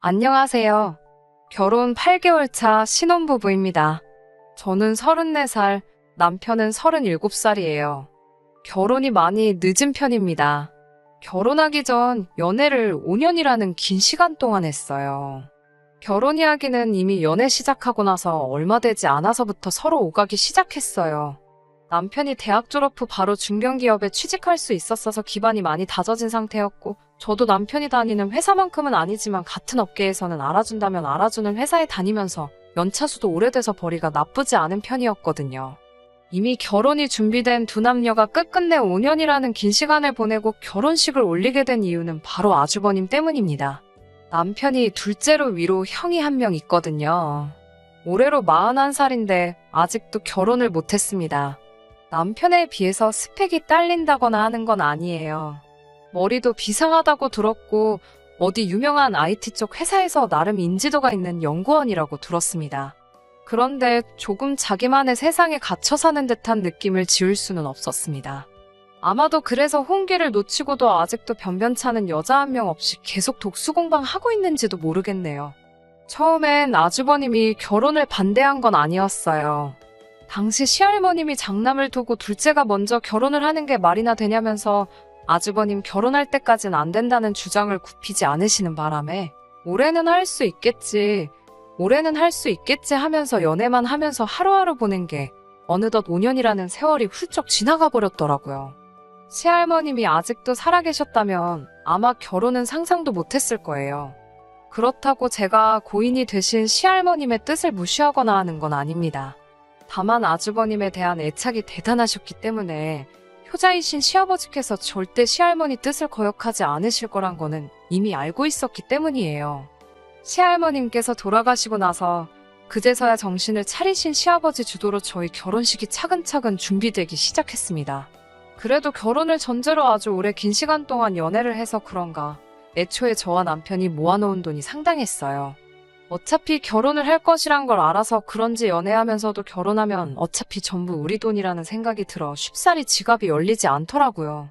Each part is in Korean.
안녕하세요. 결혼 8개월 차 신혼부부입니다. 저는 34살, 남편은 37살이에요. 결혼이 많이 늦은 편입니다. 결혼하기 전 연애를 5년이라는 긴 시간 동안 했어요. 결혼 이야기는 이미 연애 시작하고 나서 얼마 되지 않아서부터 서로 오가기 시작했어요. 남편이 대학 졸업 후 바로 중견기업에 취직할 수 있었어서 기반이 많이 다져진 상태였고, 저도 남편이 다니는 회사만큼은 아니지만 같은 업계에서는 알아준다면 알아주는 회사에 다니면서 연차수도 오래돼서 벌이가 나쁘지 않은 편이었거든요. 이미 결혼이 준비된 두 남녀가 끝끝내 5년이라는 긴 시간을 보내고 결혼식을 올리게 된 이유는 바로 아주버님 때문입니다. 남편이 둘째로 위로 형이 한 명 있거든요. 올해로 41살인데 아직도 결혼을 못했습니다. 남편에 비해서 스펙이 딸린다거나 하는 건 아니에요. 머리도 비상하다고 들었고 어디 유명한 IT 쪽 회사에서 나름 인지도가 있는 연구원이라고 들었습니다. 그런데 조금 자기만의 세상에 갇혀 사는 듯한 느낌을 지울 수는 없었습니다. 아마도 그래서 혼기를 놓치고도 아직도 변변찮은 여자 한 명 없이 계속 독수공방하고 있는지도 모르겠네요. 처음엔 아주버님이 결혼을 반대한 건 아니었어요. 당시 시할머님이 장남을 두고 둘째가 먼저 결혼을 하는 게 말이나 되냐면서 아주버님 결혼할 때까진 안 된다는 주장을 굽히지 않으시는 바람에 올해는 할 수 있겠지 하면서 연애만 하면서 하루하루 보낸 게 어느덧 5년이라는 세월이 훌쩍 지나가 버렸더라고요. 시할머님이 아직도 살아계셨다면 아마 결혼은 상상도 못했을 거예요. 그렇다고 제가 고인이 되신 시할머님의 뜻을 무시하거나 하는 건 아닙니다. 다만 아주버님에 대한 애착이 대단하셨기 때문에 효자이신 시아버지께서 절대 시할머니 뜻을 거역하지 않으실 거란 거는 이미 알고 있었기 때문이에요. 시할머님께서 돌아가시고 나서 그제서야 정신을 차리신 시아버지 주도로 저희 결혼식이 차근차근 준비되기 시작했습니다. 그래도 결혼을 전제로 아주 오래 긴 시간 동안 연애를 해서 그런가 애초에 저와 남편이 모아놓은 돈이 상당했어요. 어차피 결혼을 할 것이란 걸 알아서 그런지 연애하면서도 결혼하면 어차피 전부 우리 돈이라는 생각이 들어 쉽사리 지갑이 열리지 않더라고요.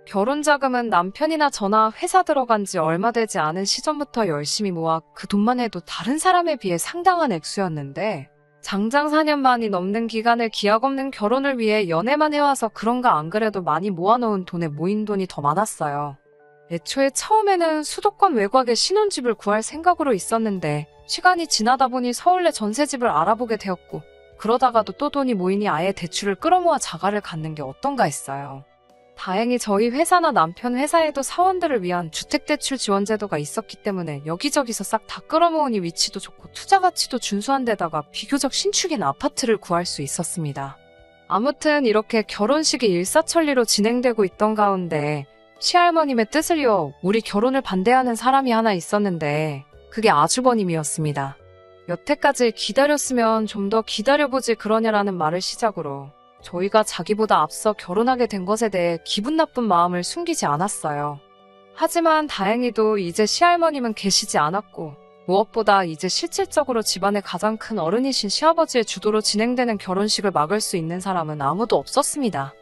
결혼 자금은 남편이나 저나 회사 들어간 지 얼마 되지 않은 시점부터 열심히 모아 그 돈만 해도 다른 사람에 비해 상당한 액수였는데 장장 4년 만이 넘는 기간을 기약 없는 결혼을 위해 연애만 해와서 그런가 안 그래도 많이 모아놓은 돈에 모인 돈이 더 많았어요. 애초에 처음에는 수도권 외곽에 신혼집을 구할 생각으로 있었는데 시간이 지나다 보니 서울내 전세집을 알아보게 되었고 그러다가도 또 돈이 모이니 아예 대출을 끌어모아 자가를 갖는 게 어떤가 했어요. 다행히 저희 회사나 남편 회사에도 사원들을 위한 주택대출 지원 제도가 있었기 때문에 여기저기서 싹 다 끌어모으니 위치도 좋고 투자 가치도 준수한 데다가 비교적 신축인 아파트를 구할 수 있었습니다. 아무튼 이렇게 결혼식이 일사천리로 진행되고 있던 가운데 시할머님의 뜻을 이어 우리 결혼을 반대하는 사람이 하나 있었는데 그게 아주버님이었습니다. 여태까지 기다렸으면 좀 더 기다려보지 그러냐라는 말을 시작으로 저희가 자기보다 앞서 결혼하게 된 것에 대해 기분 나쁜 마음을 숨기지 않았어요. 하지만 다행히도 이제 시할머님은 계시지 않았고 무엇보다 이제 실질적으로 집안의 가장 큰 어른이신 시아버지의 주도로 진행되는 결혼식을 막을 수 있는 사람은 아무도 없었습니다.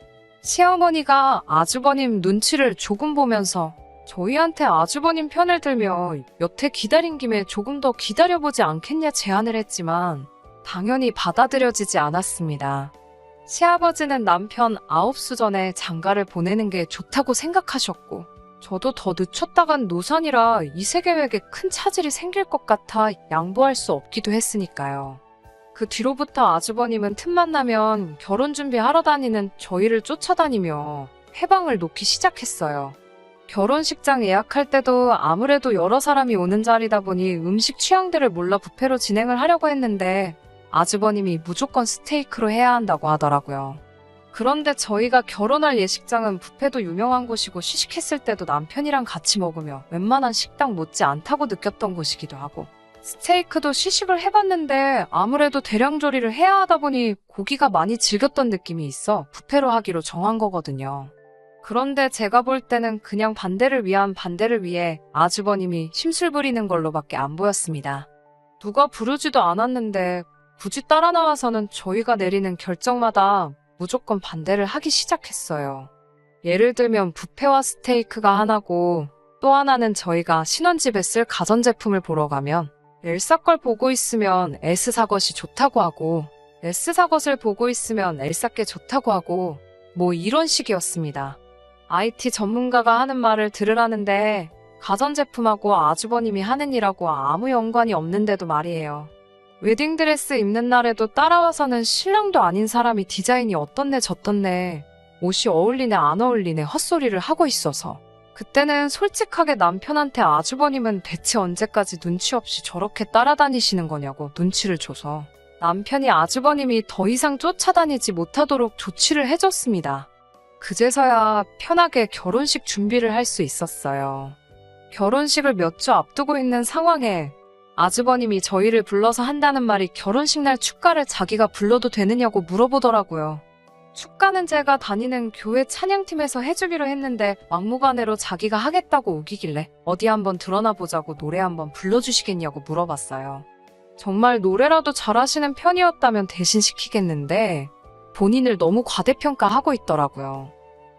시어머니가 아주버님 눈치를 조금 보면서 저희한테 아주버님 편을 들며 여태 기다린 김에 조금 더 기다려보지 않겠냐 제안을 했지만 당연히 받아들여지지 않았습니다. 시아버지는 남편 9수 전에 장가를 보내는 게 좋다고 생각하셨고 저도 더 늦췄다간 노산이라 이세 계획에 큰 차질이 생길 것 같아 양보할 수 없기도 했으니까요. 그 뒤로부터 아주버님은 틈만 나면 결혼 준비하러 다니는 저희를 쫓아다니며 해방을 놓기 시작했어요. 결혼식장 예약할 때도 아무래도 여러 사람이 오는 자리다 보니 음식 취향들을 몰라 뷔페로 진행을 하려고 했는데 아주버님이 무조건 스테이크로 해야 한다고 하더라고요. 그런데 저희가 결혼할 예식장은 뷔페도 유명한 곳이고 시식했을 때도 남편이랑 같이 먹으며 웬만한 식당 못지 않다고 느꼈던 곳이기도 하고 스테이크도 시식을 해봤는데 아무래도 대량 조리를 해야 하다 보니 고기가 많이 질겼던 느낌이 있어 뷔페로 하기로 정한 거거든요. 그런데 제가 볼 때는 그냥 반대를 위한 반대를 위해 아주버님이 심술 부리는 걸로밖에 안 보였습니다. 누가 부르지도 않았는데 굳이 따라 나와서는 저희가 내리는 결정마다 무조건 반대를 하기 시작했어요. 예를 들면 뷔페와 스테이크가 하나고 또 하나는 저희가 신혼집에 쓸 가전제품을 보러 가면 엘사 걸 보고 있으면 S사 것이 좋다고 하고 S사 것을 보고 있으면 엘사 게 좋다고 하고 뭐 이런 식이었습니다. IT 전문가가 하는 말을 들으라는데 가전제품하고 아주버님이 하는 일하고 아무 연관이 없는데도 말이에요. 웨딩드레스 입는 날에도 따라와서는 신랑도 아닌 사람이 디자인이 어떻네 저떻네 옷이 어울리네 안 어울리네 헛소리를 하고 있어서 그때는 솔직하게 남편한테 아주버님은 대체 언제까지 눈치 없이 저렇게 따라다니시는 거냐고 눈치를 줘서 남편이 아주버님이 더 이상 쫓아다니지 못하도록 조치를 해줬습니다. 그제서야 편하게 결혼식 준비를 할 수 있었어요. 결혼식을 몇 주 앞두고 있는 상황에 아주버님이 저희를 불러서 한다는 말이 결혼식 날 축가를 자기가 불러도 되느냐고 물어보더라고요. 축가는 제가 다니는 교회 찬양팀에서 해주기로 했는데 막무가내로 자기가 하겠다고 우기길래 어디 한번 드러나 보자고 노래 한번 불러주시겠냐고 물어봤어요. 정말 노래라도 잘하시는 편이었다면 대신 시키겠는데 본인을 너무 과대평가하고 있더라고요.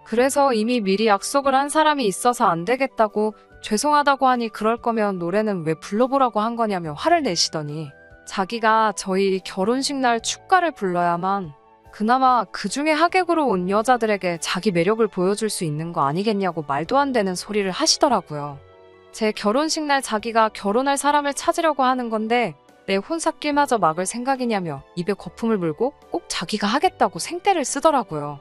그래서 이미 미리 약속을 한 사람이 있어서 안 되겠다고 죄송하다고 하니 그럴 거면 노래는 왜 불러보라고 한 거냐며 화를 내시더니 자기가 저희 결혼식 날 축가를 불러야만 그나마 그 중에 하객으로 온 여자들에게 자기 매력을 보여줄 수 있는 거 아니겠냐고 말도 안 되는 소리를 하시더라고요. 제 결혼식 날 자기가 결혼할 사람을 찾으려고 하는 건데 내 혼삿길마저 막을 생각이냐며 입에 거품을 물고 꼭 자기가 하겠다고 생떼를 쓰더라고요.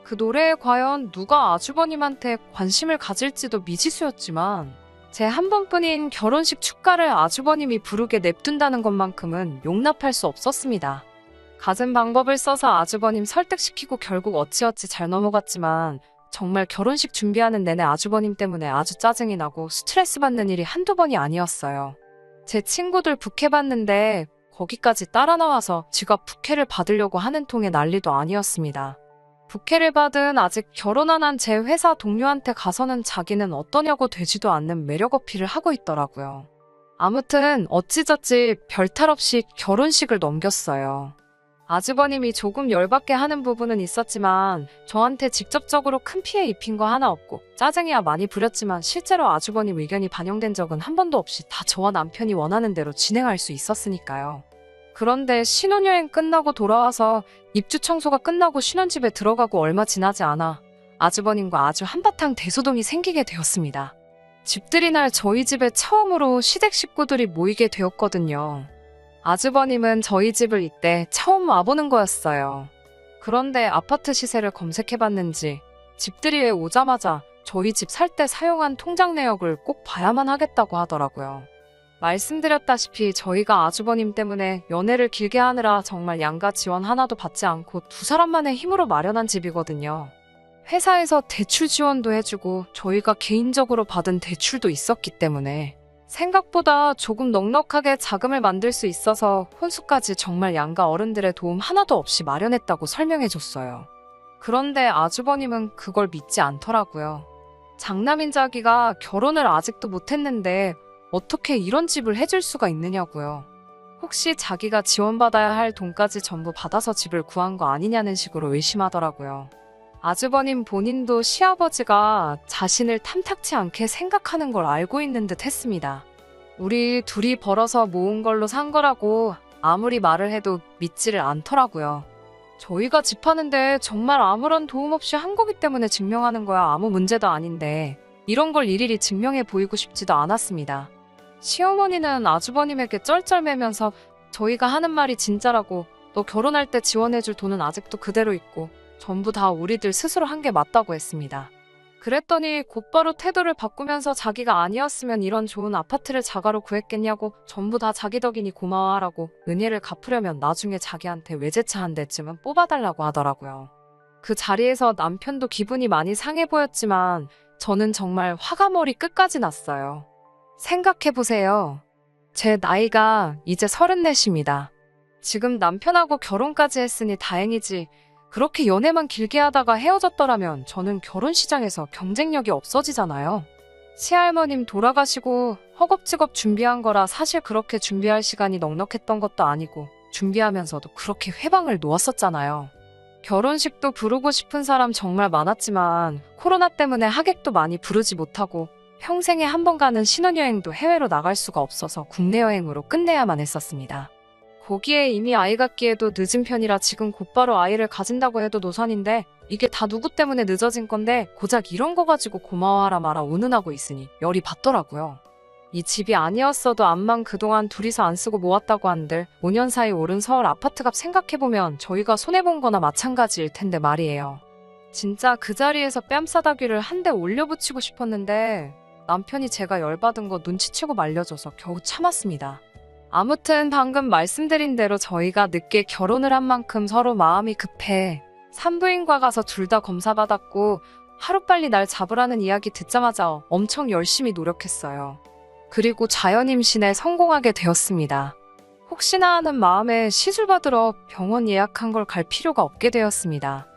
그 노래에 과연 누가 아주버님한테 관심을 가질지도 미지수였지만 제 한 번뿐인 결혼식 축가를 아주버님이 부르게 냅둔다는 것만큼은 용납할 수 없었습니다. 갖은 방법을 써서 아주버님 설득시키고 결국 어찌어찌 잘 넘어갔지만 정말 결혼식 준비하는 내내 아주버님 때문에 아주 짜증이 나고 스트레스 받는 일이 한두 번이 아니었어요. 제 친구들 부케 받는데 거기까지 따라 나와서 지가 부케를 받으려고 하는 통에 난리도 아니었습니다. 부케를 받은 아직 결혼 안 한 제 회사 동료한테 가서는 자기는 어떠냐고 되지도 않는 매력 어필을 하고 있더라고요. 아무튼 어찌저찌 별탈 없이 결혼식을 넘겼어요. 아주버님이 조금 열받게 하는 부분은 있었지만 저한테 직접적으로 큰 피해 입힌 거 하나 없고 짜증이야 많이 부렸지만 실제로 아주버님 의견이 반영된 적은 한 번도 없이 다 저와 남편이 원하는 대로 진행할 수 있었으니까요. 그런데 신혼여행 끝나고 돌아와서 입주 청소가 끝나고 신혼집에 들어가고 얼마 지나지 않아 아주버님과 아주 한바탕 대소동이 생기게 되었습니다. 집들이 날 저희 집에 처음으로 시댁 식구들이 모이게 되었거든요. 아주버님은 저희 집을 이때 처음 와보는 거였어요. 그런데 아파트 시세를 검색해봤는지 집들이에 오자마자 저희 집 살 때 사용한 통장 내역을 꼭 봐야만 하겠다고 하더라고요. 말씀드렸다시피 저희가 아주버님 때문에 연애를 길게 하느라 정말 양가 지원 하나도 받지 않고 두 사람만의 힘으로 마련한 집이거든요. 회사에서 대출 지원도 해주고 저희가 개인적으로 받은 대출도 있었기 때문에 생각보다 조금 넉넉하게 자금을 만들 수 있어서 혼수까지 정말 양가 어른들의 도움 하나도 없이 마련했다고 설명해줬어요. 그런데 아주버님은 그걸 믿지 않더라고요. 장남인 자기가 결혼을 아직도 못했는데 어떻게 이런 집을 해줄 수가 있느냐고요. 혹시 자기가 지원받아야 할 돈까지 전부 받아서 집을 구한 거 아니냐는 식으로 의심하더라고요. 아주버님 본인도 시아버지가 자신을 탐탁치 않게 생각하는 걸 알고 있는 듯 했습니다. 우리 둘이 벌어서 모은 걸로 산 거라고 아무리 말을 해도 믿지를 않더라고요. 저희가 집 하는데 정말 아무런 도움 없이 한 거기 때문에 증명하는 거야 아무 문제도 아닌데 이런 걸 일일이 증명해 보이고 싶지도 않았습니다. 시어머니는 아주버님에게 쩔쩔매면서 저희가 하는 말이 진짜라고 너 결혼할 때 지원해줄 돈은 아직도 그대로 있고 전부 다 우리들 스스로 한 게 맞다고 했습니다. 그랬더니 곧바로 태도를 바꾸면서 자기가 아니었으면 이런 좋은 아파트를 자가로 구했겠냐고 전부 다 자기 덕이니 고마워하라고 은혜를 갚으려면 나중에 자기한테 외제차 한 대쯤은 뽑아달라고 하더라고요. 그 자리에서 남편도 기분이 많이 상해 보였지만 저는 정말 화가 머리 끝까지 났어요. 생각해보세요. 제 나이가 이제 34입니다. 지금 남편하고 결혼까지 했으니 다행이지 그렇게 연애만 길게 하다가 헤어졌더라면 저는 결혼 시장에서 경쟁력이 없어지잖아요. 시할머님 돌아가시고 허겁지겁 준비한 거라 사실 그렇게 준비할 시간이 넉넉했던 것도 아니고 준비하면서도 그렇게 회방을 놓았었잖아요. 결혼식도 부르고 싶은 사람 정말 많았지만 코로나 때문에 하객도 많이 부르지 못하고 평생에 한 번 가는 신혼여행도 해외로 나갈 수가 없어서 국내 여행으로 끝내야만 했었습니다. 거기에 이미 아이 갖기에도 늦은 편이라 지금 곧바로 아이를 가진다고 해도 노산인데 이게 다 누구 때문에 늦어진 건데 고작 이런 거 가지고 고마워하라 마라 운운하고 있으니 열이 받더라고요. 이 집이 아니었어도 암만 그동안 둘이서 안 쓰고 모았다고 한들 5년 사이 오른 서울 아파트값 생각해보면 저희가 손해본 거나 마찬가지일 텐데 말이에요. 진짜 그 자리에서 뺨싸다귀를 한 대 올려붙이고 싶었는데 남편이 제가 열받은 거 눈치채고 말려줘서 겨우 참았습니다. 아무튼 방금 말씀드린 대로 저희가 늦게 결혼을 한 만큼 서로 마음이 급해 산부인과 가서 둘 다 검사 받았고 하루빨리 날 잡으라는 이야기 듣자마자 엄청 열심히 노력했어요. 그리고 자연 임신에 성공하게 되었습니다. 혹시나 하는 마음에 시술 받으러 병원 예약한 걸 갈 필요가 없게 되었습니다.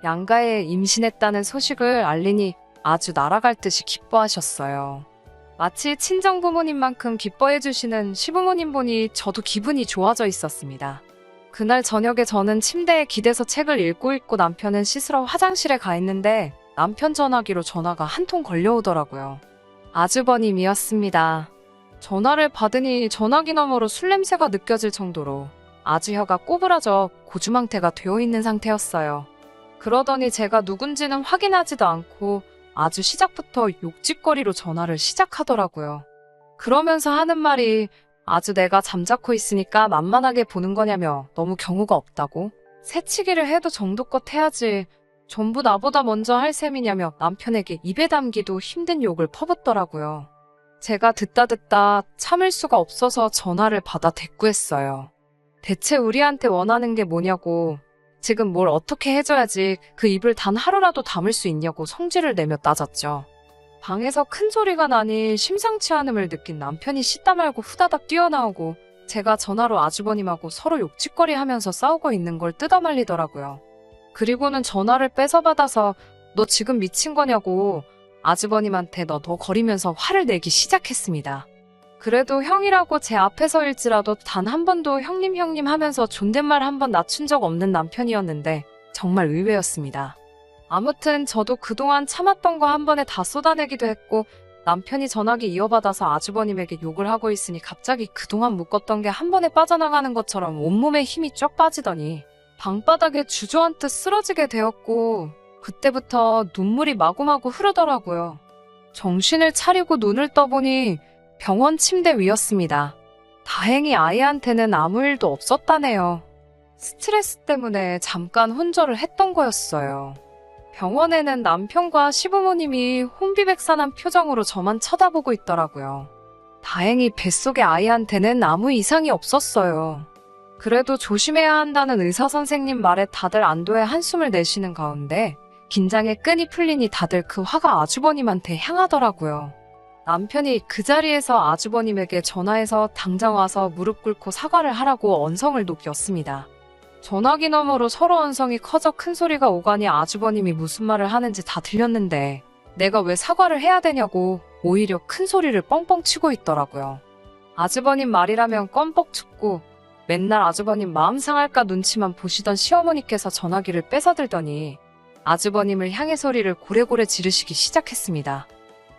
양가에 임신했다는 소식을 알리니 아주 날아갈 듯이 기뻐하셨어요. 마치 친정 부모님만큼 기뻐해 주시는 시부모님 보니 저도 기분이 좋아져 있었습니다. 그날 저녁에 저는 침대에 기대서 책을 읽고 있고 남편은 씻으러 화장실에 가 있는데 남편 전화기로 전화가 한 통 걸려오더라고요. 아주버님이었습니다. 전화를 받으니 전화기 너머로 술 냄새가 느껴질 정도로 아주 혀가 꼬부라져 고주망태가 되어 있는 상태였어요. 그러더니 제가 누군지는 확인하지도 않고 아주 시작부터 욕짓거리로 전화를 시작하더라고요. 그러면서 하는 말이 아주 내가 잠자코 있으니까 만만하게 보는 거냐며 너무 경우가 없다고? 새치기를 해도 정도껏 해야지 전부 나보다 먼저 할 셈이냐며 남편에게 입에 담기도 힘든 욕을 퍼붓더라고요. 제가 듣다 참을 수가 없어서 전화를 받아 대꾸했어요. 대체 우리한테 원하는 게 뭐냐고, 지금 뭘 어떻게 해줘야지 그 입을 단 하루라도 담을 수 있냐고 성질을 내며 따졌죠. 방에서 큰 소리가 나니 심상치 않음을 느낀 남편이 씻다 말고 후다닥 뛰어나오고 제가 전화로 아주버님하고 서로 욕짓거리 하면서 싸우고 있는 걸 뜯어말리더라고요. 그리고는 전화를 뺏어받아서 너 지금 미친 거냐고 아주버님한테 너 거리면서 화를 내기 시작했습니다. 그래도 형이라고 제 앞에서일지라도 단 한 번도 형님 하면서 존댓말 한 번 낮춘 적 없는 남편이었는데 정말 의외였습니다. 아무튼 저도 그동안 참았던 거 한 번에 다 쏟아내기도 했고 남편이 전화기 이어받아서 아주버님에게 욕을 하고 있으니 갑자기 그동안 묶었던 게 한 번에 빠져나가는 것처럼 온몸에 힘이 쫙 빠지더니 방바닥에 주저앉듯 쓰러지게 되었고 그때부터 눈물이 마구마구 흐르더라고요. 정신을 차리고 눈을 떠보니 병원 침대 위였습니다. 다행히 아이한테는 아무 일도 없었다네요. 스트레스 때문에 잠깐 혼절을 했던 거였어요. 병원에는 남편과 시부모님이 혼비백산한 표정으로 저만 쳐다보고 있더라고요. 다행히 뱃속의 아이한테는 아무 이상이 없었어요. 그래도 조심해야 한다는 의사 선생님 말에 다들 안도의 한숨을 내쉬는 가운데 긴장의 끈이 풀리니 다들 그 화가 아주버님한테 향하더라고요. 남편이 그 자리에서 아주버님에게 전화해서 당장 와서 무릎 꿇고 사과를 하라고 언성을 높였습니다. 전화기 너머로 서로 언성이 커져 큰 소리가 오가니 아주버님이 무슨 말을 하는지 다 들렸는데 내가 왜 사과를 해야 되냐고 오히려 큰 소리를 뻥뻥 치고 있더라고요. 아주버님 말이라면 껌뻑 죽고 맨날 아주버님 마음 상할까 눈치만 보시던 시어머니께서 전화기를 뺏어들더니 아주버님을 향해 소리를 고래고래 지르시기 시작했습니다.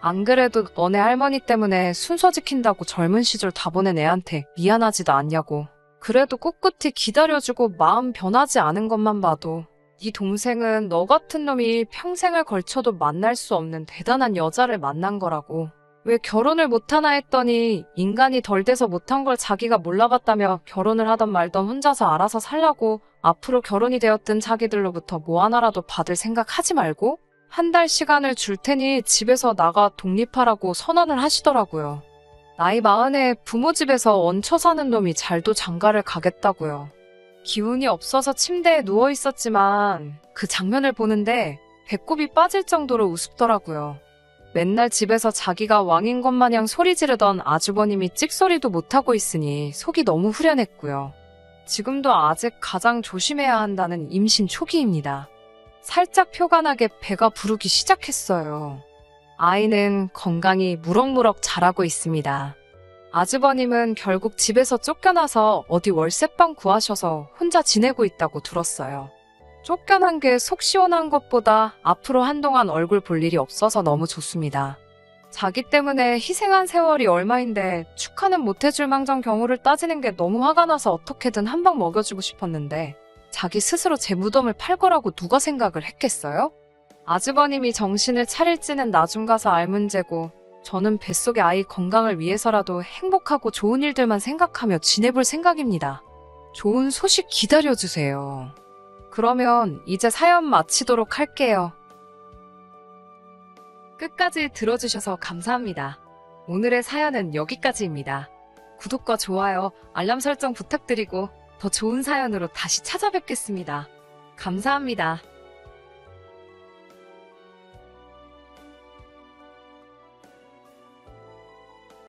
안 그래도 너네 할머니 때문에 순서 지킨다고 젊은 시절 다 보낸 애한테 미안하지도 않냐고. 그래도 꿋꿋이 기다려주고 마음 변하지 않은 것만 봐도 네 동생은 너 같은 놈이 평생을 걸쳐도 만날 수 없는 대단한 여자를 만난 거라고. 왜 결혼을 못하나 했더니 인간이 덜 돼서 못한 걸 자기가 몰라봤다며 결혼을 하던 말던 혼자서 알아서 살라고 앞으로 결혼이 되었든 자기들로부터 뭐 하나라도 받을 생각 하지 말고 한 달 시간을 줄 테니 집에서 나가 독립하라고 선언을 하시더라고요. 나이 40에 부모 집에서 얹혀 사는 놈이 잘도 장가를 가겠다고요. 기운이 없어서 침대에 누워 있었지만 그 장면을 보는데 배꼽이 빠질 정도로 우습더라고요. 맨날 집에서 자기가 왕인 것 마냥 소리 지르던 아주버님이 찍소리도 못하고 있으니 속이 너무 후련했고요. 지금도 아직 가장 조심해야 한다는 임신 초기입니다. 살짝 표가 나게 배가 부르기 시작했어요. 아이는 건강히 무럭무럭 자라고 있습니다. 아주버님은 결국 집에서 쫓겨나서 어디 월세방 구하셔서 혼자 지내고 있다고 들었어요. 쫓겨난 게 속 시원한 것보다 앞으로 한동안 얼굴 볼 일이 없어서 너무 좋습니다. 자기 때문에 희생한 세월이 얼마인데 축하는 못해줄 망정 경우를 따지는 게 너무 화가 나서 어떻게든 한 방 먹여주고 싶었는데 자기 스스로 제 무덤을 팔 거라고 누가 생각을 했겠어요? 아주버님이 정신을 차릴지는 나중 가서 알 문제고 저는 뱃속의 아이 건강을 위해서라도 행복하고 좋은 일들만 생각하며 지내볼 생각입니다. 좋은 소식 기다려주세요. 그러면 이제 사연 마치도록 할게요. 끝까지 들어주셔서 감사합니다. 오늘의 사연은 여기까지입니다. 구독과 좋아요, 알람 설정 부탁드리고 더 좋은 사연으로 다시 찾아뵙겠습니다. 감사합니다.